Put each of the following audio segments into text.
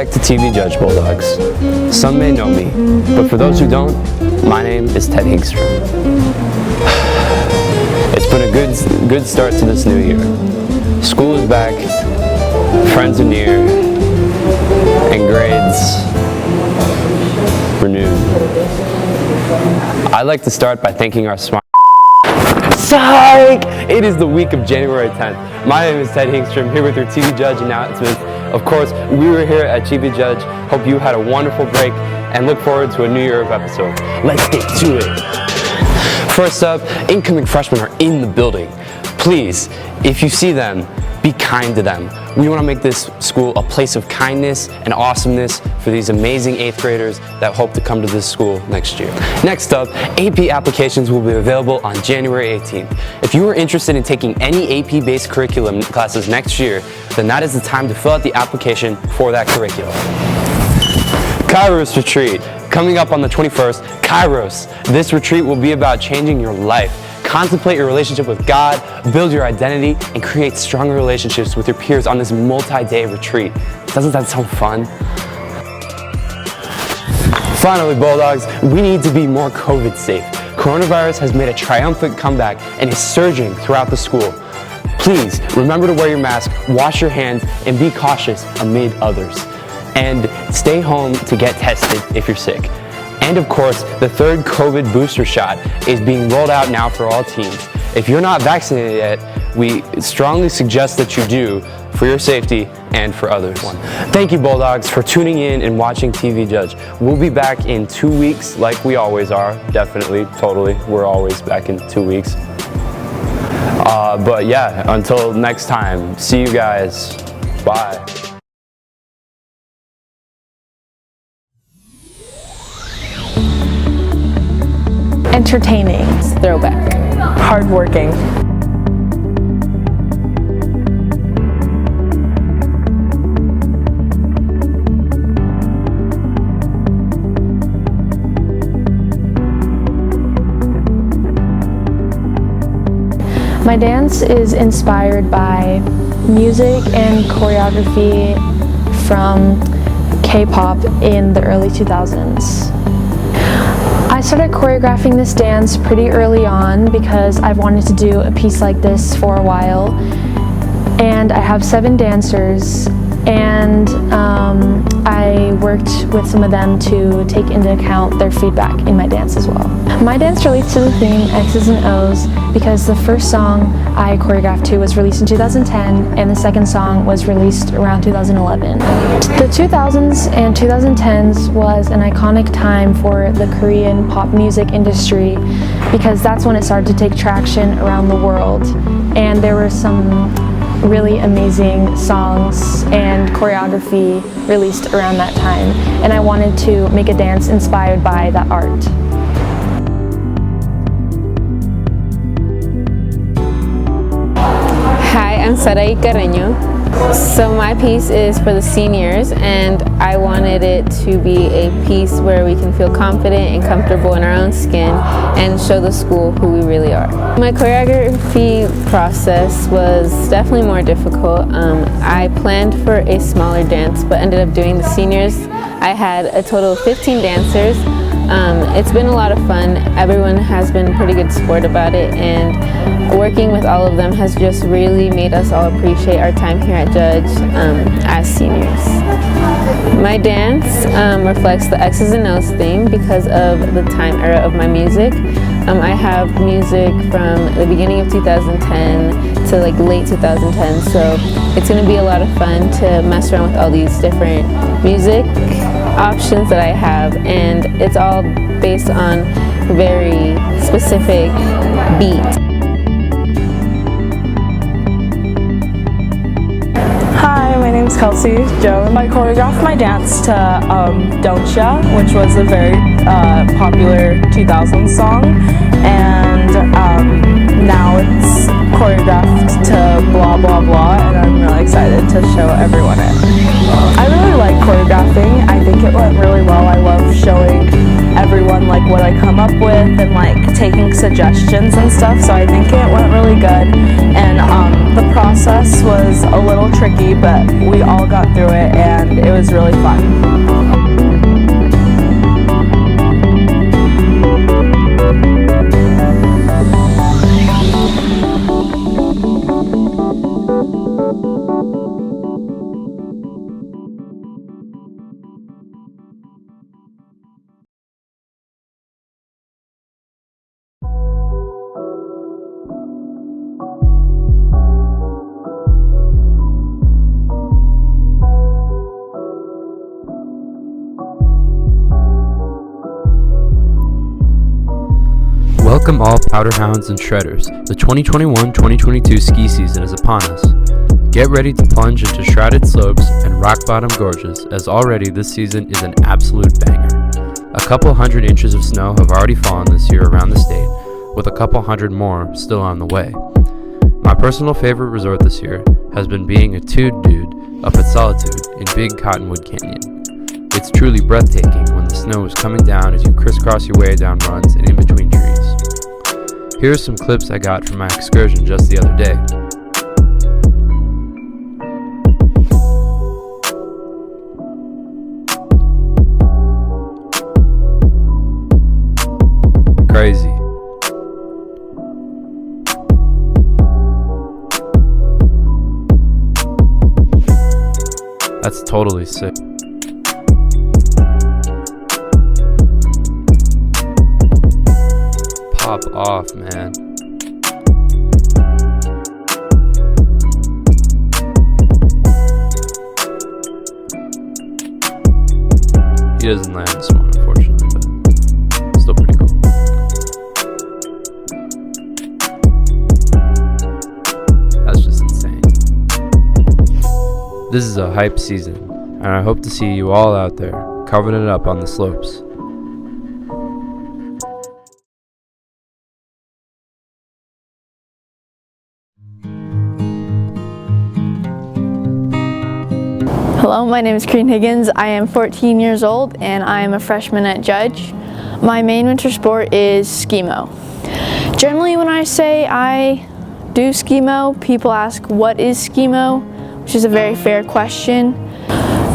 back to TV Judge Bulldogs. Some may know me, but for those who don't, my name is Ted Hyngstrom. It's been a good start to this new year. School is back, friends are near, and grades renewed. I'd like to start by thanking our smart Psych! It is the week of January 10th. My name is Ted Hyngstrom, here with your TV Judge announcements. Of course, we were here at TV Judge. Hope you had a wonderful break and look forward to a New Year of episode. Let's get to it. First up, incoming freshmen are in the building. Please, if you see them, be kind to them. We want to make this school a place of kindness and awesomeness for these amazing 8th graders that hope to come to this school next year. Next up, AP applications will be available on January 18th. If you are interested in taking any AP-based curriculum classes next year, then that is the time to fill out the application for that curriculum. Kairos Retreat. Coming up on the 21st, Kairos. This retreat will be about changing your life. Contemplate your relationship with God, build your identity, and create stronger relationships with your peers on this multi-day retreat. Doesn't that sound fun? Finally, Bulldogs, we need to be more COVID safe. Coronavirus has made a triumphant comeback and is surging throughout the school. Please remember to wear your mask, wash your hands, and be cautious amid others. And stay home to get tested if you're sick. And of course, the third COVID booster shot is being rolled out now for all teens. If you're not vaccinated yet, we strongly suggest that you do for your safety and for others. Thank you, Bulldogs, for tuning in and watching TV Judge. We'll be back in 2 weeks like we always are. Definitely, totally. We're always back in 2 weeks. But yeah, until next time, see you guys. Bye. Entertaining. Throwback. Hardworking. My dance is inspired by music and choreography from K-pop in the early 2000s. I started choreographing this dance pretty early on because I've wanted to do a piece like this for a while, and I have 7 dancers, and I worked with some of them to take into account their feedback in my dance as well. My dance relates to the theme X's and O's because the first song I choreographed to was released in 2010 and the second song was released around 2011. The 2000s and 2010s was an iconic time for the Korean pop music industry because that's when it started to take traction around the world, and there were some really amazing songs and choreography released around that time, and I wanted to make a dance inspired by that art. Hi, I'm Sarai Carreño. So my piece is for the seniors, and I wanted it to be a piece where we can feel confident and comfortable in our own skin and show the school who we really are. My choreography process was definitely more difficult. I planned for a smaller dance but ended up doing the seniors. I had a total of 15 dancers. It's been a lot of fun. Everyone has been pretty good sport about it, and working with all of them has just really made us all appreciate our time here at Judge as seniors. My dance reflects the X's and O's theme because of the time era of my music. I have music from the beginning of 2010 to like late 2010, so it's going to be a lot of fun to mess around with all these different music options that I have, and it's all based on very specific beat. Hi, my name's Kelsey Jones. I choreographed my dance to Don't Ya, which was a very popular 2000s song, and now it's choreographed to Blah Blah Blah, and I'm really excited to show everyone it. I really like choreographing. I think it went really well. I love showing everyone like what I come up with and like taking suggestions and stuff, so I think it went really good. And the process was a little tricky, but we all got through it and it was really fun. Welcome all powder hounds and shredders. The 2021-2022 ski season is upon us. Get ready to plunge into shrouded slopes and rock bottom gorges, as already this season is an absolute banger. A couple hundred inches of snow have already fallen this year around the state, with a couple hundred more still on the way. My personal favorite resort this year has been being a Tude Dude up at Solitude in Big Cottonwood Canyon. It's truly breathtaking when the snow is coming down as you crisscross your way down runs and in between trees. Here are some clips I got from my excursion just the other day. Crazy. That's totally sick. Pop off, man. He doesn't land this one, unfortunately, but still pretty cool. That's just insane. This is a hype season, and I hope to see you all out there covering it up on the slopes. Hello, my name is Corinne Higgins. I am 14 years old and I am a freshman at Judge. My main winter sport is SkiMo. Generally when I say I do SkiMo, people ask what is SkiMo, which is a very fair question.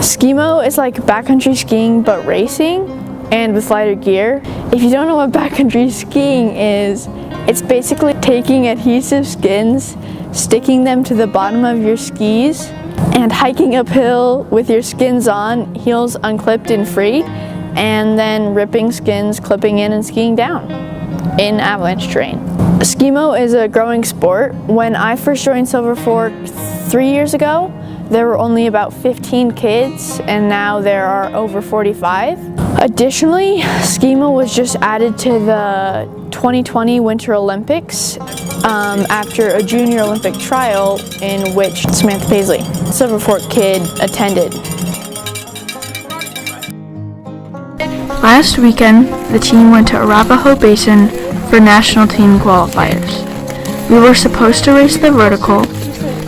SkiMo is like backcountry skiing but racing and with lighter gear. If you don't know what backcountry skiing is, it's basically taking adhesive skins, sticking them to the bottom of your skis, and hiking uphill with your skins on, heels unclipped and free, and then ripping skins, clipping in and skiing down in avalanche terrain. SkiMo is a growing sport. When I first joined Silver Fork 3 years ago, there were only about 15 kids, and now there are over 45. Additionally, SkiMo was just added to the 2020 Winter Olympics after a junior Olympic trial in which Samantha Paisley, Silver Fork kid, attended. Last weekend, the team went to Arapahoe Basin for national team qualifiers. We were supposed to race the vertical,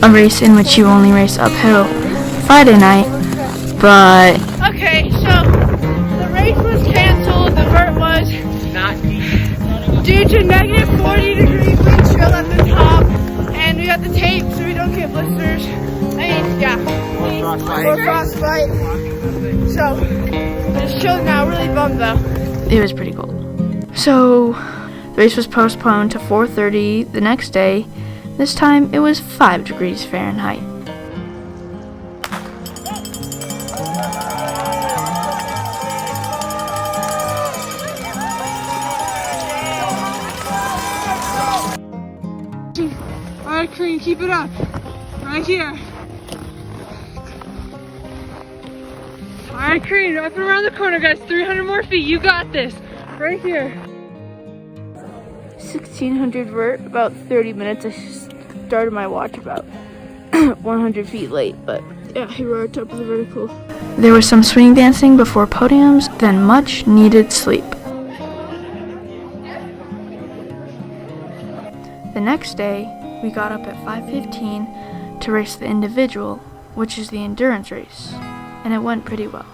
a race in which you only race uphill, Friday night, but... Okay, so the race was canceled, the vert was not due to negative 40 degree wind chill at the top, and we got the tape so we don't get blisters. Or frostbite. So, it's chilled now, really bummed though. it was pretty cold. So, the race was postponed to 4:30 the next day. This time, it was 5 degrees Fahrenheit. Alright, Corinne, keep it up. Right here. Alright, Corinne, up and around the corner, guys. 300 more feet. You got this. Right here. 1600 vert, about 30 minutes. I started my watch about 100 feet late, but yeah, here we're at top of the vertical. There was some swing dancing before podiums, then much needed sleep. The next day, we got up at 5:15 to race the individual, which is the endurance race, and it went pretty well.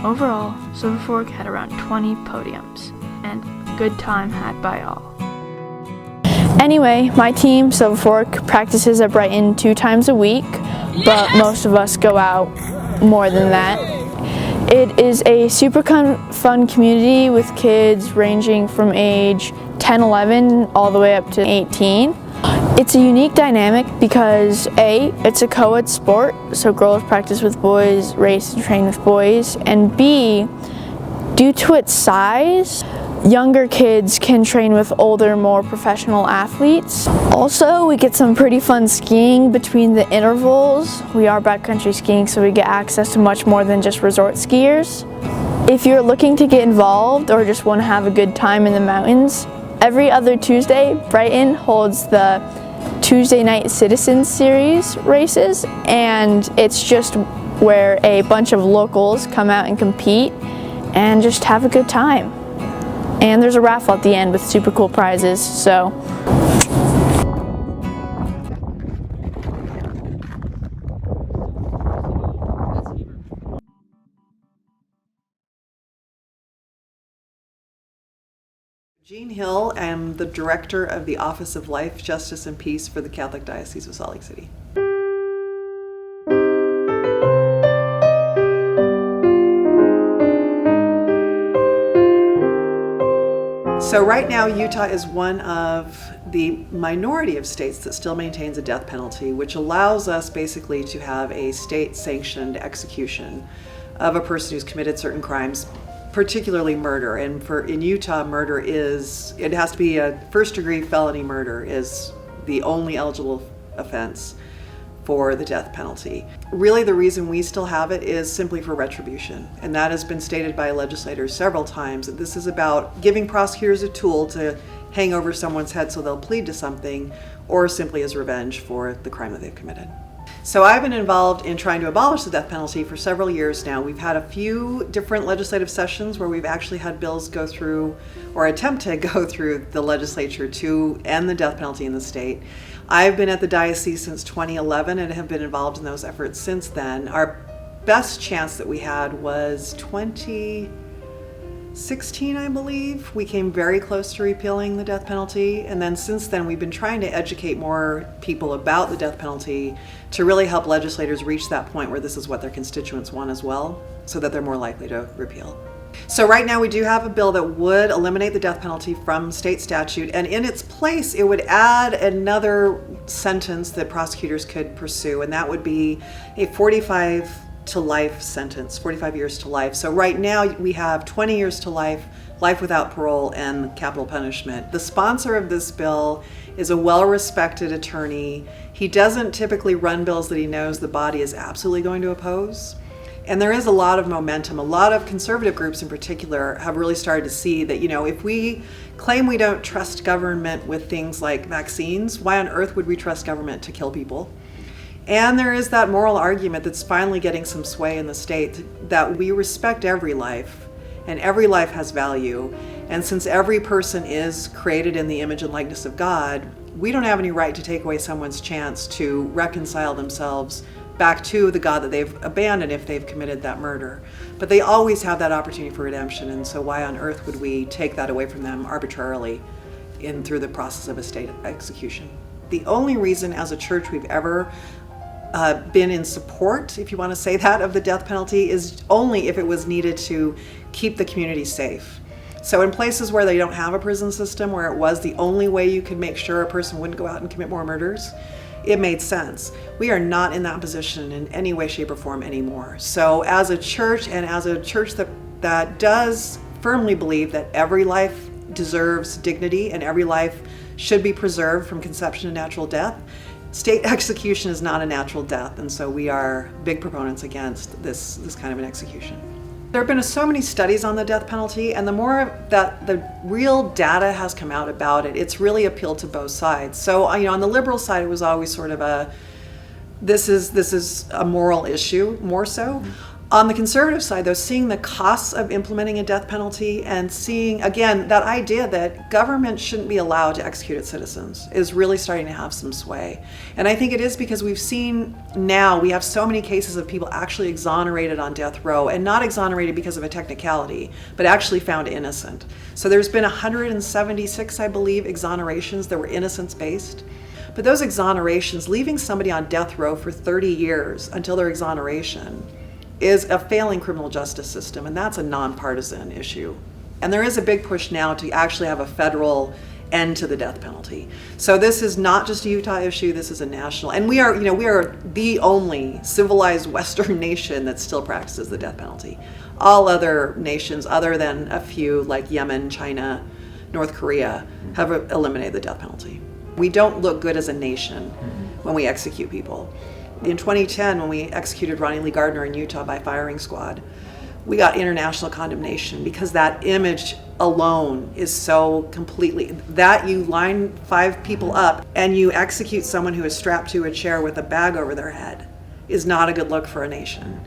Overall, Silver Fork had around 20 podiums, and a good time had by all. Anyway, my team, Silver Fork, practices at Brighton 2 times a week, but most of us go out more than that. It is a super fun community with kids ranging from age 10, 11 all the way up to 18. It's a unique dynamic because A, it's a co-ed sport, so girls practice with boys, race and train with boys, and B, due to its size, younger kids can train with older, more professional athletes. Also, we get some pretty fun skiing between the intervals. We are backcountry skiing, so we get access to much more than just resort skiers. If you're looking to get involved or just want to have a good time in the mountains, every other Tuesday, Brighton holds the Tuesday Night Citizens Series races, and it's just where a bunch of locals come out and compete and just have a good time. And there's a raffle at the end with super cool prizes, so. Jean Hill, I'm the Director of the Office of Life, Justice, and Peace for the Catholic Diocese of Salt Lake City. So right now, Utah is one of the minority of states that still maintains a death penalty, which allows us basically to have a state-sanctioned execution of a person who's committed certain crimes, particularly murder. And in Utah, murder it has to be a first-degree felony murder is the only eligible offense for the death penalty. Really, the reason we still have it is simply for retribution. And that has been stated by legislators several times, that this is about giving prosecutors a tool to hang over someone's head so they'll plead to something, or simply as revenge for the crime that they've committed. So I've been involved in trying to abolish the death penalty for several years now. We've had a few different legislative sessions where we've actually had bills go through, or attempt to go through the legislature to end the death penalty in the state. I've been at the diocese since 2011 and have been involved in those efforts since then. Our best chance that we had was 2016, I believe. We came very close to repealing the death penalty, and then since then we've been trying to educate more people about the death penalty to really help legislators reach that point where this is what their constituents want as well, so that they're more likely to repeal. So right now we do have a bill that would eliminate the death penalty from state statute, and in its place it would add another sentence that prosecutors could pursue, and that would be a 45 to life sentence, 45 years to life. So right now we have 20 years to life, life without parole, and capital punishment. The sponsor of this bill is a well-respected attorney. He doesn't typically run bills that he knows the body is absolutely going to oppose. And there is a lot of momentum. A lot of conservative groups in particular have really started to see that, if we claim we don't trust government with things like vaccines, why on earth would we trust government to kill people? And there is that moral argument that's finally getting some sway in the state that we respect every life, and every life has value. And since every person is created in the image and likeness of God, we don't have any right to take away someone's chance to reconcile themselves back to the God that they've abandoned if they've committed that murder. But they always have that opportunity for redemption, and so why on earth would we take that away from them arbitrarily through the process of a state execution? The only reason as a church we've ever been in support, if you want to say that, of the death penalty is only if it was needed to keep the community safe. So in places where they don't have a prison system, where it was the only way you could make sure a person wouldn't go out and commit more murders, it made sense. We are not in that position in any way, shape, or form anymore. So as a church, and as a church that does firmly believe that every life deserves dignity and every life should be preserved from conception to natural death, state execution is not a natural death, and so we are big proponents against this kind of an execution. There have been so many studies on the death penalty, and the more that the real data has come out about it, it's really appealed to both sides. So, on the liberal side, it was always sort of this is a moral issue, more so. On the conservative side, though, seeing the costs of implementing a death penalty and seeing, again, that idea that government shouldn't be allowed to execute its citizens is really starting to have some sway. And I think it is because we've seen now, we have so many cases of people actually exonerated on death row, and not exonerated because of a technicality, but actually found innocent. So there's been 176, I believe, exonerations that were innocence-based. But those exonerations, leaving somebody on death row for 30 years until their exoneration, is a failing criminal justice system, and that's a nonpartisan issue. And there is a big push now to actually have a federal end to the death penalty. So this is not just a Utah issue, this is a national. And we are the only civilized Western nation that still practices the death penalty. All other nations, other than a few like Yemen, China, North Korea, have eliminated the death penalty. We don't look good as a nation when we execute people. In 2010, when we executed Ronnie Lee Gardner in Utah by firing squad, we got international condemnation because that image alone is so completely, that you line 5 people up and you execute someone who is strapped to a chair with a bag over their head is not a good look for a nation.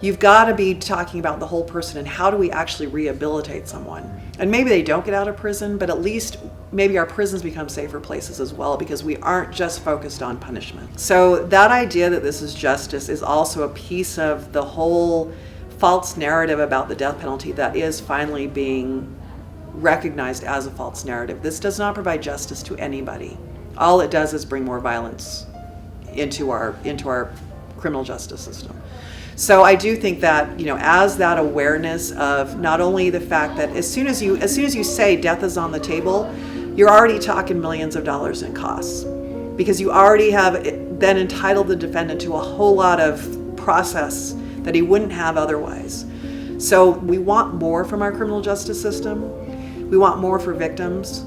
You've got to be talking about the whole person and how do we actually rehabilitate someone. And maybe they don't get out of prison, but at least maybe our prisons become safer places as well because we aren't just focused on punishment. So that idea that this is justice is also a piece of the whole false narrative about the death penalty that is finally being recognized as a false narrative. This does not provide justice to anybody. All it does is bring more violence into our criminal justice system. So I do think that, as that awareness of not only the fact that as soon as you say death is on the table, you're already talking millions of dollars in costs, because you already have then entitled the defendant to a whole lot of process that he wouldn't have otherwise. So we want more from our criminal justice system. We want more for victims.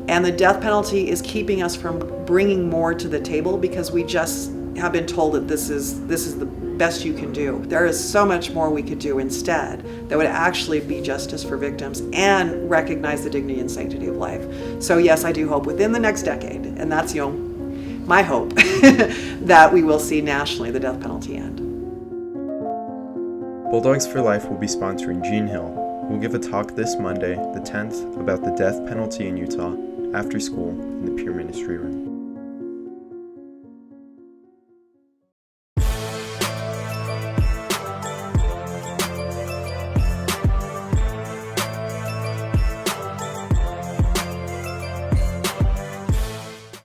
And the death penalty is keeping us from bringing more to the table because we just have been told that this is the best you can do. There is so much more we could do instead that would actually be justice for victims and recognize the dignity and sanctity of life. So yes, I do hope within the next decade, and that's my hope, that we will see nationally the death penalty end. Bulldogs for Life will be sponsoring Gene Hill, who will give a talk this Monday, the 10th, about the death penalty in Utah after school in the Peer Ministry Room.